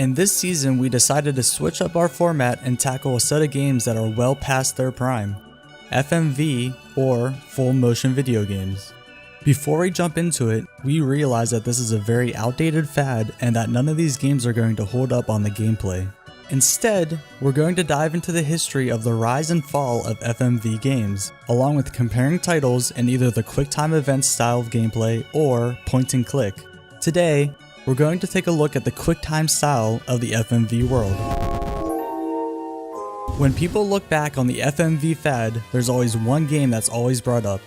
In this season, we decided to switch up our format and tackle a set of games that are well past their prime, FMV or full motion video games. Before we jump into it, we realize that this is a very outdated fad and that none of these games are going to hold up on the gameplay. Instead, we're going to dive into the history of the rise and fall of FMV games, along with comparing titles in either the QuickTime Events style of gameplay or point and click. Today, we're going to take a look at the QuickTime style of the FMV world. When people look back on the FMV fad, there's always one game that's always brought up: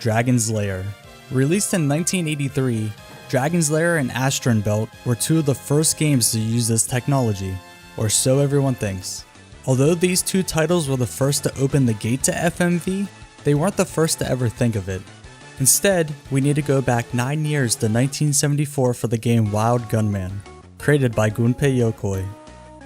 Dragon's Lair. Released in 1983, Dragon's Lair and Astron Belt were two of the first games to use this technology, or so everyone thinks. Although these two titles were the first to open the gate to FMV, they weren't the first to ever think of it. Instead, we need to go back 9 years to 1974 for the game Wild Gunman, created by Gunpei Yokoi.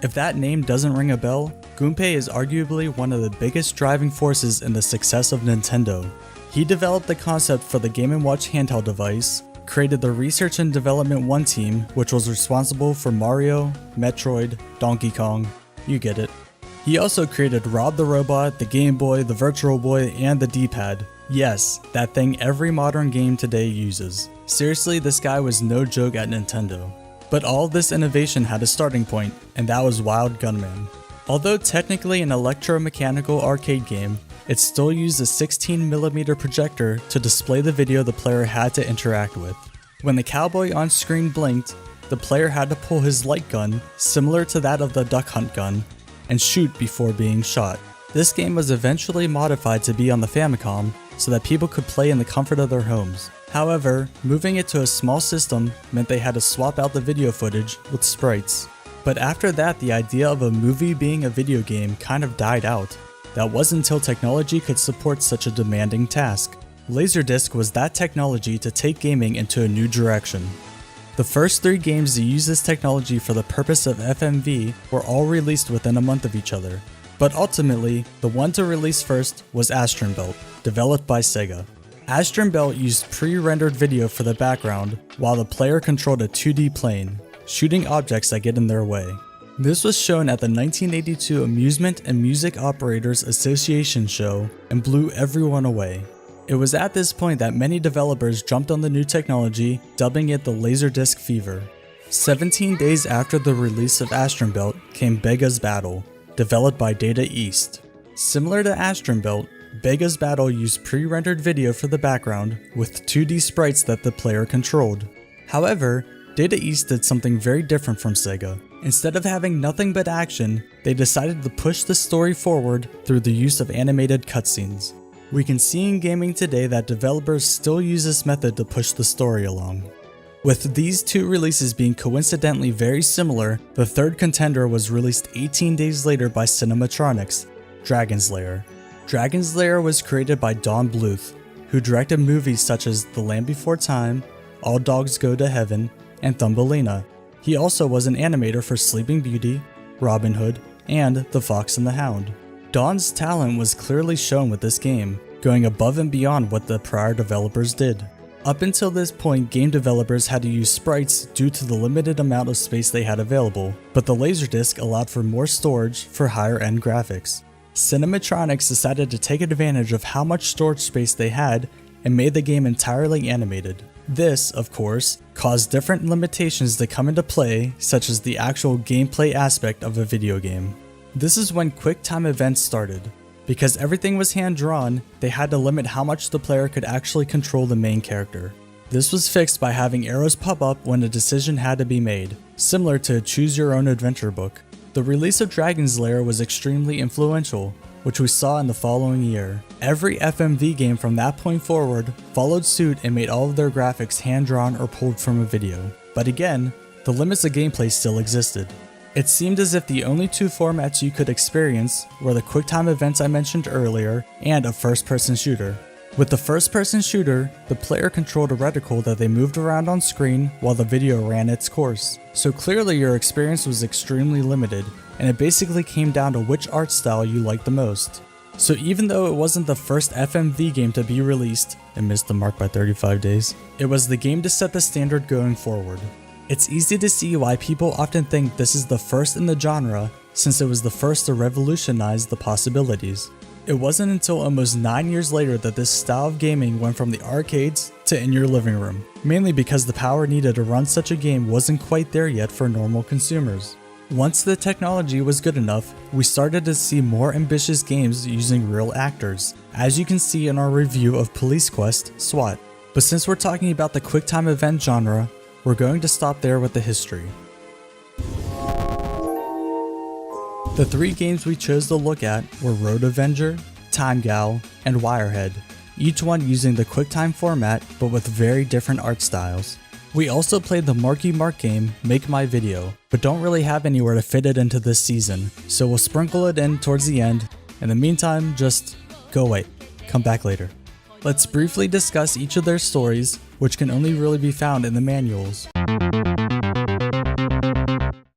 If that name doesn't ring a bell, Gunpei is arguably one of the biggest driving forces in the success of Nintendo. He developed the concept for the Game & Watch handheld device, created the Research and Development 1 team, which was responsible for Mario, Metroid, Donkey Kong, you get it. He also created Rob the Robot, the Game Boy, the Virtual Boy, and the D-pad. Yes, that thing every modern game today uses. Seriously, this guy was no joke at Nintendo. But all of this innovation had a starting point, and that was Wild Gunman. Although technically an electromechanical arcade game, it still used a 16mm projector to display the video the player had to interact with. When the cowboy on screen blinked, the player had to pull his light gun, similar to that of the Duck Hunt gun, and shoot before being shot. This game was eventually modified to be on the Famicom so that people could play in the comfort of their homes. However, moving it to a small system meant they had to swap out the video footage with sprites. But after that, the idea of a movie being a video game kind of died out. That wasn't until technology could support such a demanding task. Laserdisc was that technology to take gaming into a new direction. The first 3 games to use this technology for the purpose of FMV were all released within a month of each other. But ultimately, the one to release first was Astron Belt, developed by Sega. Astron Belt used pre-rendered video for the background, while the player controlled a 2D plane, shooting objects that get in their way. This was shown at the 1982 Amusement and Music Operators Association show and blew everyone away. It was at this point that many developers jumped on the new technology, dubbing it the Laserdisc fever. 17 days after the release of Astron Belt came Bega's Battle, developed by Data East. Similar to Astron Belt, Bega's Battle used pre-rendered video for the background with 2D sprites that the player controlled. However, Data East did something very different from Sega. Instead of having nothing but action, they decided to push the story forward through the use of animated cutscenes. We can see in gaming today that developers still use this method to push the story along. With these two releases being coincidentally very similar, the third contender was released 18 days later by Cinematronics, Dragon's Lair. Dragon's Lair was created by Don Bluth, who directed movies such as The Land Before Time, All Dogs Go to Heaven, and Thumbelina. He also was an animator for Sleeping Beauty, Robin Hood, and The Fox and the Hound. Don's talent was clearly shown with this game, going above and beyond what the prior developers did. Up until this point, game developers had to use sprites due to the limited amount of space they had available, but the Laserdisc allowed for more storage for higher end graphics. Cinematronics decided to take advantage of how much storage space they had and made the game entirely animated. This, of course, caused different limitations to come into play, such as the actual gameplay aspect of a video game. This is when QuickTime Events started. Because everything was hand-drawn, they had to limit how much the player could actually control the main character. This was fixed by having arrows pop up when a decision had to be made, similar to a choose-your-own-adventure book. The release of Dragon's Lair was extremely influential, which we saw in the following year. Every FMV game from that point forward followed suit and made all of their graphics hand-drawn or pulled from a video. But again, the limits of gameplay still existed. It seemed as if the only 2 formats you could experience were the QuickTime Events I mentioned earlier and a first-person shooter. With the first-person shooter, the player controlled a reticle that they moved around on screen while the video ran its course. So clearly your experience was extremely limited, and it basically came down to which art style you liked the most. So even though it wasn't the first FMV game to be released, it missed the mark by 35 days, it was the game to set the standard going forward. It's easy to see why people often think this is the first in the genre, since it was the first to revolutionize the possibilities. It wasn't until almost 9 years later that this style of gaming went from the arcades to in your living room, mainly because the power needed to run such a game wasn't quite there yet for normal consumers. Once the technology was good enough, we started to see more ambitious games using real actors, as you can see in our review of Police Quest SWAT. But since we're talking about the QuickTime event genre, we're going to stop there with the history. The 3 games we chose to look at were Road Avenger, Time Gal, and Wirehead, each one using the QuickTime format but with very different art styles. We also played the Marky Mark game Make My Video, but don't really have anywhere to fit it into this season, so we'll sprinkle it in towards the end. In the meantime, just go away, come back later. Let's briefly discuss each of their stories, which can only really be found in the manuals.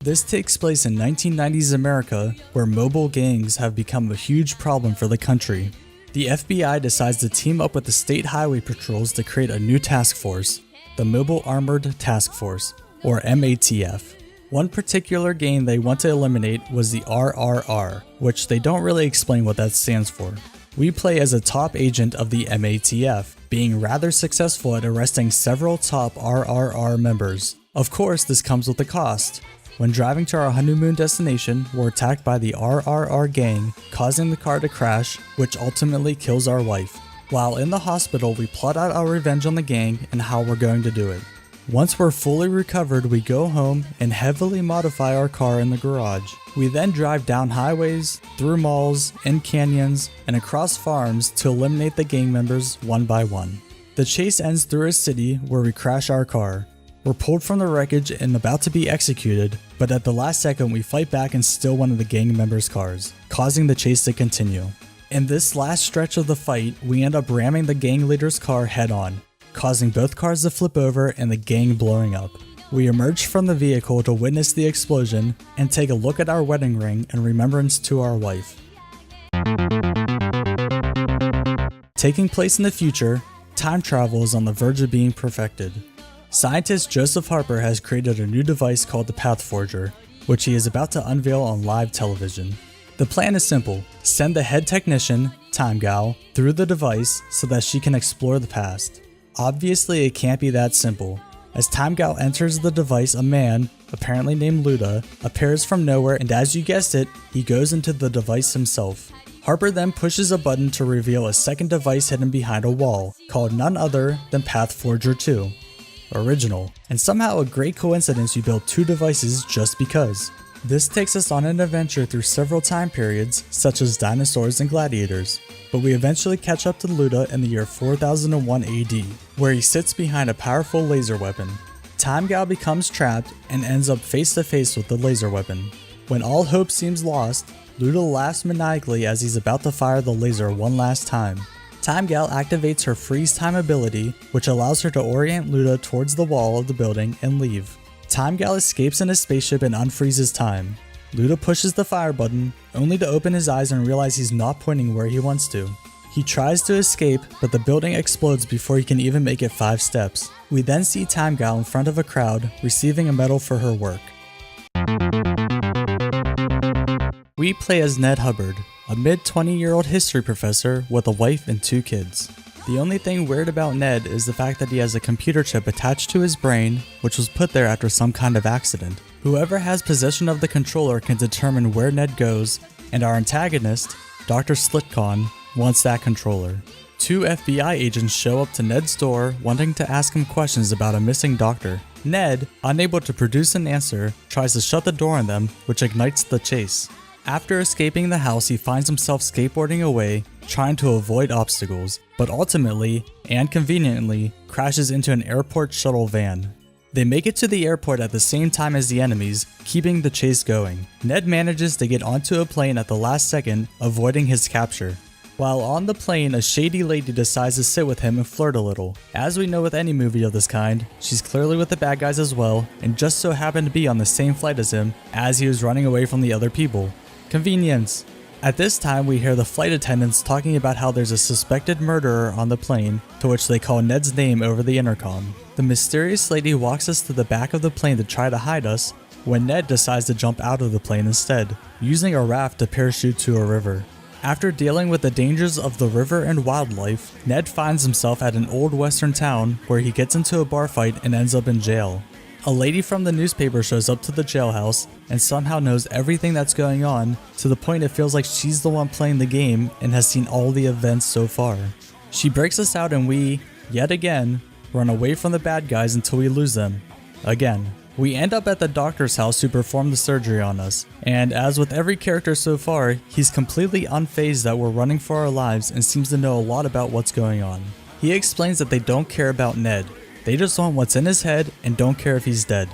This takes place in 1990s America, where mobile gangs have become a huge problem for the country. The FBI decides to team up with the state highway patrols to create a new task force, the Mobile Armored Task Force, or MATF. One particular gang they want to eliminate was the RRR, which they don't really explain what that stands for. We play as a top agent of the MATF, being rather successful at arresting several top RRR members. Of course, this comes with a cost. When driving to our honeymoon destination, we're attacked by the RRR gang, causing the car to crash, which ultimately kills our wife. While in the hospital, we plot out our revenge on the gang and how we're going to do it. Once we're fully recovered, we go home and heavily modify our car in the garage. We then drive down highways, through malls, in canyons, and across farms to eliminate the gang members one by one. The chase ends through a city where we crash our car. We're pulled from the wreckage and about to be executed, but at the last second we fight back and steal one of the gang members' cars, causing the chase to continue. In this last stretch of the fight, we end up ramming the gang leader's car head on, causing both cars to flip over and the gang blowing up. We emerge from the vehicle to witness the explosion and take a look at our wedding ring in remembrance to our wife. Taking place in the future, time travel is on the verge of being perfected. Scientist Joseph Harper has created a new device called the Pathforger, which he is about to unveil on live television. The plan is simple: send the head technician, Time Gal, through the device so that she can explore the past. Obviously, it can't be that simple. As Time Gal enters the device, a man, apparently named Luda, appears from nowhere, and as you guessed it, he goes into the device himself. Harper then pushes a button to reveal a second device hidden behind a wall, called none other than Pathforger 2. Original, and somehow a great coincidence you build 2 devices just because. This takes us on an adventure through several time periods, such as dinosaurs and gladiators, but we eventually catch up to Luda in the year 4001 AD, where he sits behind a powerful laser weapon. Time Gal becomes trapped and ends up face to face with the laser weapon. When all hope seems lost, Luda laughs maniacally as he's about to fire the laser one last time. Time Gal activates her freeze time ability, which allows her to orient Luda towards the wall of the building and leave. Time Gal escapes in his spaceship and unfreezes time. Luda pushes the fire button, only to open his eyes and realize he's not pointing where he wants to. He tries to escape, but the building explodes before he can even make it 5 steps. We then see Time Gal in front of a crowd, receiving a medal for her work. We play as Ned Hubbard, a mid-20-year-old history professor with a wife and 2 kids. The only thing weird about Ned is the fact that he has a computer chip attached to his brain, which was put there after some kind of accident. Whoever has possession of the controller can determine where Ned goes, and our antagonist, Dr. Slitcon, wants that controller. 2 FBI agents show up to Ned's door wanting to ask him questions about a missing doctor. Ned, unable to produce an answer, tries to shut the door on them, which ignites the chase. After escaping the house, he finds himself skateboarding away, trying to avoid obstacles, but ultimately, and conveniently, crashes into an airport shuttle van. They make it to the airport at the same time as the enemies, keeping the chase going. Ned manages to get onto a plane at the last second, avoiding his capture. While on the plane, a shady lady decides to sit with him and flirt a little. As we know with any movie of this kind, she's clearly with the bad guys as well, and just so happened to be on the same flight as him as he was running away from the other people. Convenience. At this time, we hear the flight attendants talking about how there's a suspected murderer on the plane, to which they call Ned's name over the intercom. The mysterious lady walks us to the back of the plane to try to hide us, when Ned decides to jump out of the plane instead, using a raft to parachute to a river. After dealing with the dangers of the river and wildlife, Ned finds himself at an old western town where he gets into a bar fight and ends up in jail. A lady from the newspaper shows up to the jailhouse and somehow knows everything that's going on, to the point it feels like she's the one playing the game and has seen all the events so far. She breaks us out and we, yet again, run away from the bad guys until we lose them. Again. We end up at the doctor's house who performed the surgery on us, and as with every character so far, he's completely unfazed that we're running for our lives and seems to know a lot about what's going on. He explains that they don't care about Ned, they just want what's in his head and don't care if he's dead.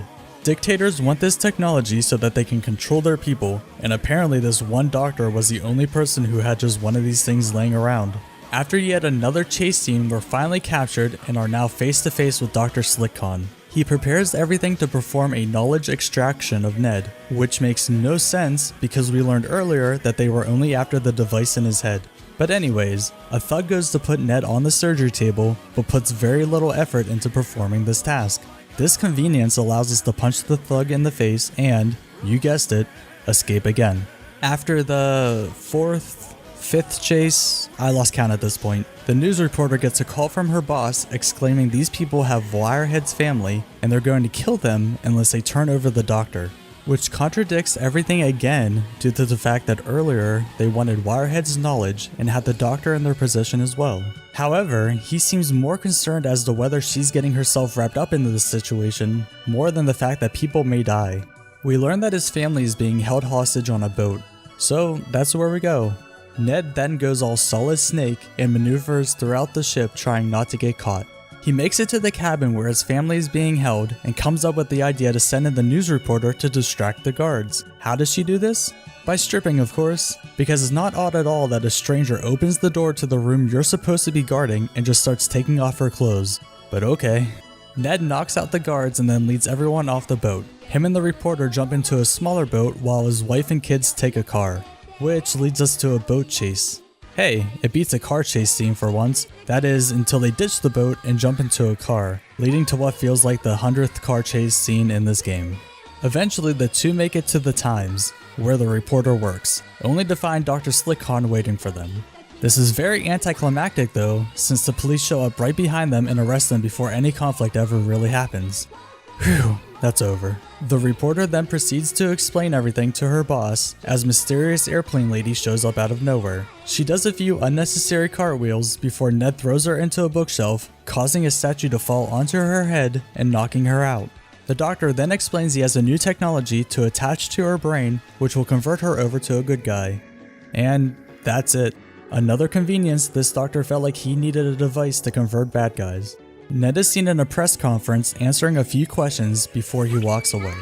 Dictators want this technology so that they can control their people, and apparently this one doctor was the only person who had just one of these things laying around. After yet another chase scene, we're finally captured and are now face to face with Dr. Slickcon. He prepares everything to perform a knowledge extraction of Ned, which makes no sense because we learned earlier that they were only after the device in his head. But anyways, a thug goes to put Ned on the surgery table, but puts very little effort into performing this task. This convenience allows us to punch the thug in the face and, you guessed it, escape again. After the fifth chase, I lost count at this point, the news reporter gets a call from her boss exclaiming these people have Wirehead's family and they're going to kill them unless they turn over the doctor, which contradicts everything again due to the fact that earlier they wanted Wirehead's knowledge and had the doctor in their possession as well. However, he seems more concerned as to whether she's getting herself wrapped up into this situation more than the fact that people may die. We learn that his family is being held hostage on a boat, so that's where we go. Ned then goes all Solid Snake and maneuvers throughout the ship trying not to get caught. He makes it to the cabin where his family is being held and comes up with the idea to send in the news reporter to distract the guards. How does she do this? By stripping, of course, because it's not odd at all that a stranger opens the door to the room you're supposed to be guarding and just starts taking off her clothes. But okay. Ned knocks out the guards and then leads everyone off the boat. Him and the reporter jump into a smaller boat while his wife and kids take a car, which leads us to a boat chase. Hey, it beats a car chase scene for once. That is, until they ditch the boat and jump into a car, leading to what feels like the 100th car chase scene in this game. Eventually, the two make it to the Times, where the reporter works, only to find Dr. Slickcon waiting for them. This is very anticlimactic though, since the police show up right behind them and arrest them before any conflict ever really happens. Whew, that's over. The reporter then proceeds to explain everything to her boss as mysterious airplane lady shows up out of nowhere. She does a few unnecessary cartwheels before Ned throws her into a bookshelf, causing a statue to fall onto her head and knocking her out. The doctor then explains he has a new technology to attach to her brain which will convert her over to a good guy. And that's it. Another convenience, this doctor felt like he needed a device to convert bad guys. Ned is seen in a press conference answering a few questions before he walks away.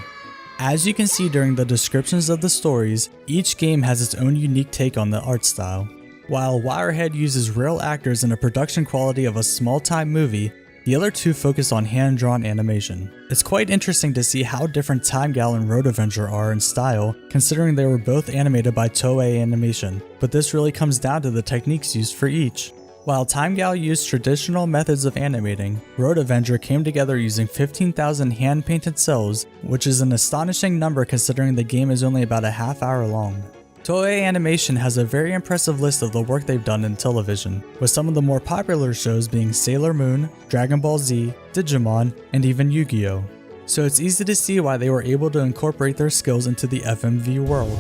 As you can see during the descriptions of the stories, each game has its own unique take on the art style. While Wirehead uses real actors and a production quality of a small-time movie, the other two focus on hand-drawn animation. It's quite interesting to see how different Time Gal and Road Avenger are in style, considering they were both animated by Toei Animation, but this really comes down to the techniques used for each. While Time Gal used traditional methods of animating, Road Avenger came together using 15,000 hand-painted cells, which is an astonishing number considering the game is only about a half hour long. Toei Animation has a very impressive list of the work they've done in television, with some of the more popular shows being Sailor Moon, Dragon Ball Z, Digimon, and even Yu-Gi-Oh! So it's easy to see why they were able to incorporate their skills into the FMV world.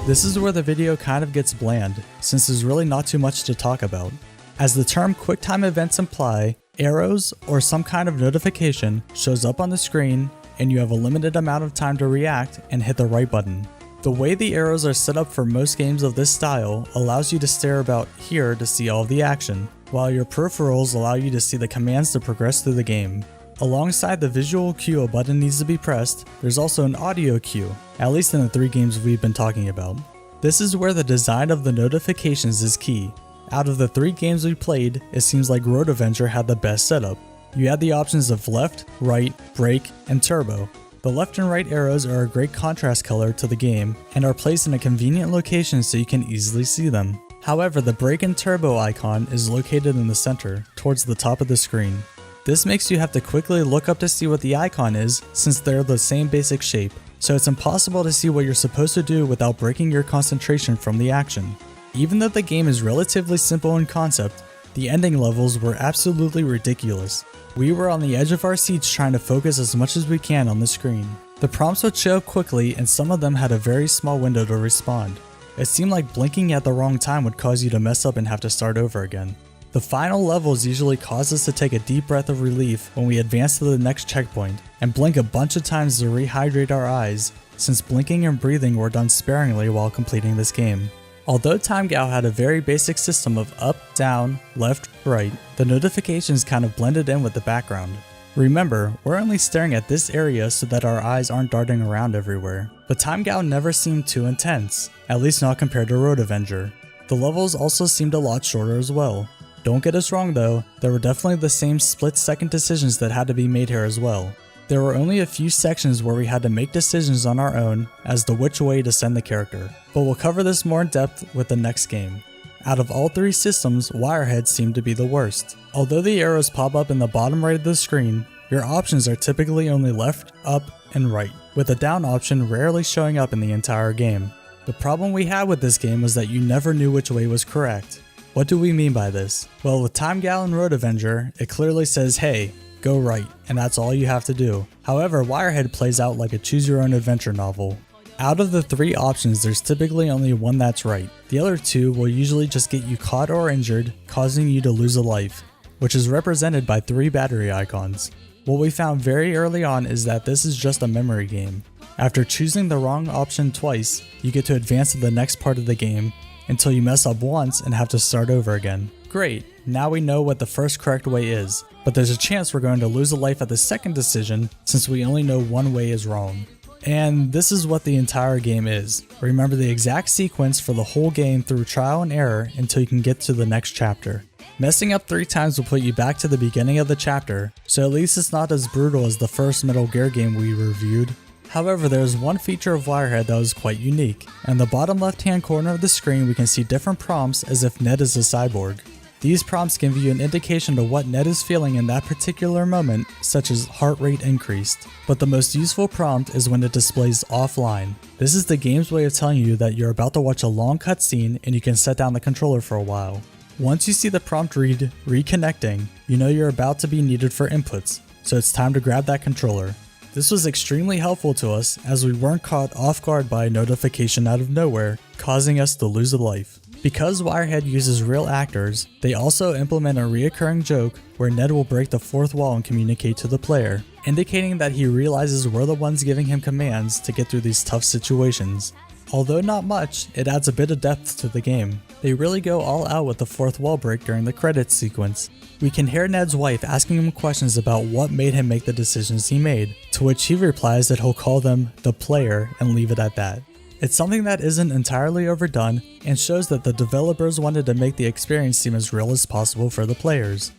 This is where the video kind of gets bland, since there's really not too much to talk about. As the term QuickTime events imply, arrows or some kind of notification shows up on the screen and you have a limited amount of time to react and hit the right button. The way the arrows are set up for most games of this style allows you to stare about here to see all of the action, while your peripherals allow you to see the commands to progress through the game. Alongside the visual cue a button needs to be pressed, there's also an audio cue, at least in the 3 games we've been talking about. This is where the design of the notifications is key. Out of the 3 games we played, it seems like Road Avenger had the best setup. You had the options of left, right, brake, and turbo. The left and right arrows are a great contrast color to the game and are placed in a convenient location so you can easily see them. However, the brake and turbo icon is located in the center, towards the top of the screen. This makes you have to quickly look up to see what the icon is since they're the same basic shape, so it's impossible to see what you're supposed to do without breaking your concentration from the action. Even though the game is relatively simple in concept, the ending levels were absolutely ridiculous. We were on the edge of our seats trying to focus as much as we can on the screen. The prompts would show up quickly and some of them had a very small window to respond. It seemed like blinking at the wrong time would cause you to mess up and have to start over again. The final levels usually cause us to take a deep breath of relief when we advance to the next checkpoint and blink a bunch of times to rehydrate our eyes, since blinking and breathing were done sparingly while completing this game. Although TimeGao had a very basic system of up, down, left, right, the notifications kind of blended in with the background. Remember, we're only staring at this area so that our eyes aren't darting around everywhere. But TimeGao never seemed too intense, at least not compared to Road Avenger. The levels also seemed a lot shorter as well. Don't get us wrong though, there were definitely the same split-second decisions that had to be made here as well. There were only a few sections where we had to make decisions on our own as to which way to send the character, but we'll cover this more in depth with the next game. Out of all three systems, Wirehead seemed to be the worst. Although the arrows pop up in the bottom right of the screen, your options are typically only left, up, and right, with the down option rarely showing up in the entire game. The problem we had with this game was that you never knew which way was correct. What do we mean by this? Well, with TimeGao and Road Avenger, it clearly says, hey, go right, and that's all you have to do. However, Wirehead plays out like a choose-your-own-adventure novel. Out of the three options, there's typically only one that's right. The other two will usually just get you caught or injured, causing you to lose a life, which is represented by 3 battery icons. What we found very early on is that this is just a memory game. After choosing the wrong option twice, you get to advance to the next part of the game until you mess up once and have to start over again. Great, now we know what the first correct way is, but there's a chance we're going to lose a life at the second decision since we only know one way is wrong. And this is what the entire game is. Remember the exact sequence for the whole game through trial and error until you can get to the next chapter. Messing up 3 times will put you back to the beginning of the chapter, so at least it's not as brutal as the first Metal Gear game we reviewed. However, there is one feature of Wirehead that was quite unique. In the bottom left hand corner of the screen we can see different prompts as if Ned is a cyborg. These prompts give you an indication of what Ned is feeling in that particular moment, such as heart rate increased. But the most useful prompt is when it displays offline. This is the game's way of telling you that you're about to watch a long cutscene and you can set down the controller for a while. Once you see the prompt read reconnecting, you know you're about to be needed for inputs, so it's time to grab that controller. This was extremely helpful to us as we weren't caught off guard by a notification out of nowhere, causing us to lose a life. Because Wirehead uses real actors, they also implement a reoccurring joke where Ned will break the 4th wall and communicate to the player, indicating that he realizes we're the ones giving him commands to get through these tough situations. Although not much, it adds a bit of depth to the game. They really go all out with the 4th wall break during the credits sequence. We can hear Ned's wife asking him questions about what made him make the decisions he made, to which he replies that he'll call them the player and leave it at that. It's something that isn't entirely overdone and shows that the developers wanted to make the experience seem as real as possible for the players.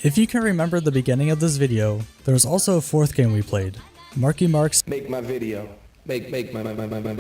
If you can remember the beginning of this video, there was also a 4th game we played, Marky Mark's Make my video. Make my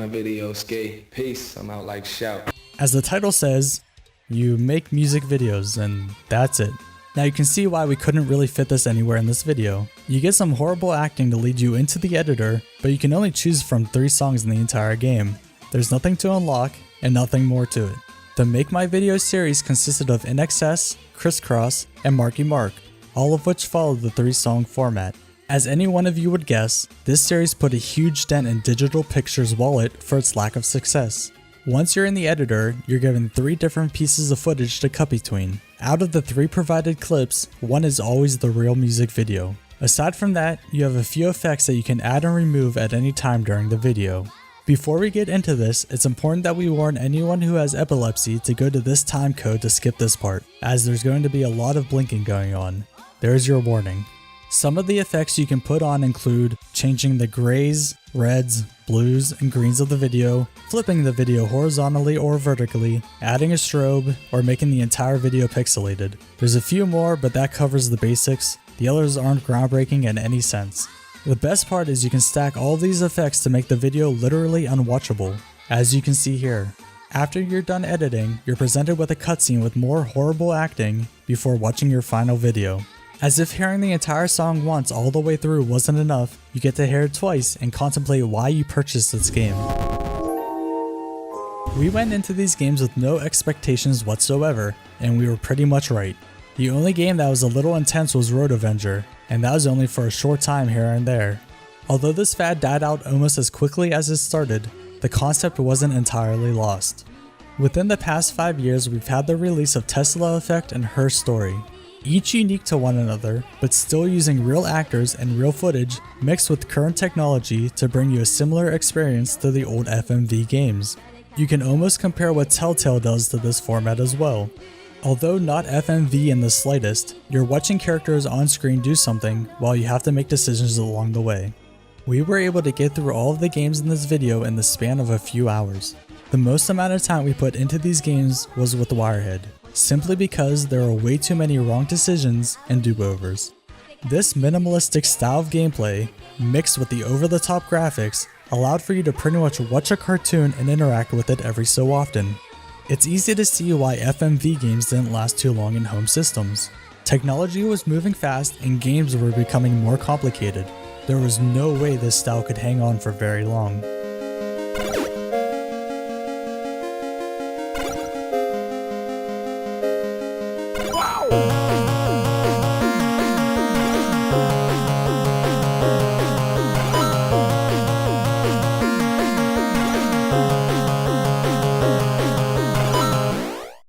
video skate. Peace. I'm out like shout. As the title says, you make music videos and that's it. Now you can see why we couldn't really fit this anywhere in this video. You get some horrible acting to lead you into the editor, but you can only choose from 3 songs in the entire game. There's nothing to unlock and nothing more to it. The Make My Video series consisted of NXS, Crisscross, and Marky Mark, all of which followed the 3-song format. As any one of you would guess, this series put a huge dent in Digital Pictures' wallet for its lack of success. Once you're in the editor, you're given 3 different pieces of footage to cut between. Out of the 3 provided clips, one is always the real music video. Aside from that, you have a few effects that you can add and remove at any time during the video. Before we get into this, it's important that we warn anyone who has epilepsy to go to this time code to skip this part, as there's going to be a lot of blinking going on. There's your warning. Some of the effects you can put on include changing the grays, reds, blues, and greens of the video, flipping the video horizontally or vertically, adding a strobe, or making the entire video pixelated. There's a few more, but that covers the basics. The others aren't groundbreaking in any sense. The best part is you can stack all these effects to make the video literally unwatchable, as you can see here. After you're done editing, you're presented with a cutscene with more horrible acting before watching your final video. As if hearing the entire song once all the way through wasn't enough, you get to hear it twice and contemplate why you purchased this game. We went into these games with no expectations whatsoever, and we were pretty much right. The only game that was a little intense was Road Avenger, and that was only for a short time here and there. Although this fad died out almost as quickly as it started, the concept wasn't entirely lost. Within the past 5 years, we've had the release of Tesla Effect and Her Story, each unique to one another, but still using real actors and real footage mixed with current technology to bring you a similar experience to the old FMV games. You can almost compare what Telltale does to this format as well. Although not FMV in the slightest, you're watching characters on screen do something while you have to make decisions along the way. We were able to get through all of the games in this video in the span of a few hours. The most amount of time we put into these games was with Wirehead, simply because there are way too many wrong decisions and do-overs. This minimalistic style of gameplay, mixed with the over-the-top graphics, allowed for you to pretty much watch a cartoon and interact with it every so often. It's easy to see why FMV games didn't last too long in home systems. Technology was moving fast and games were becoming more complicated. There was no way this style could hang on for very long.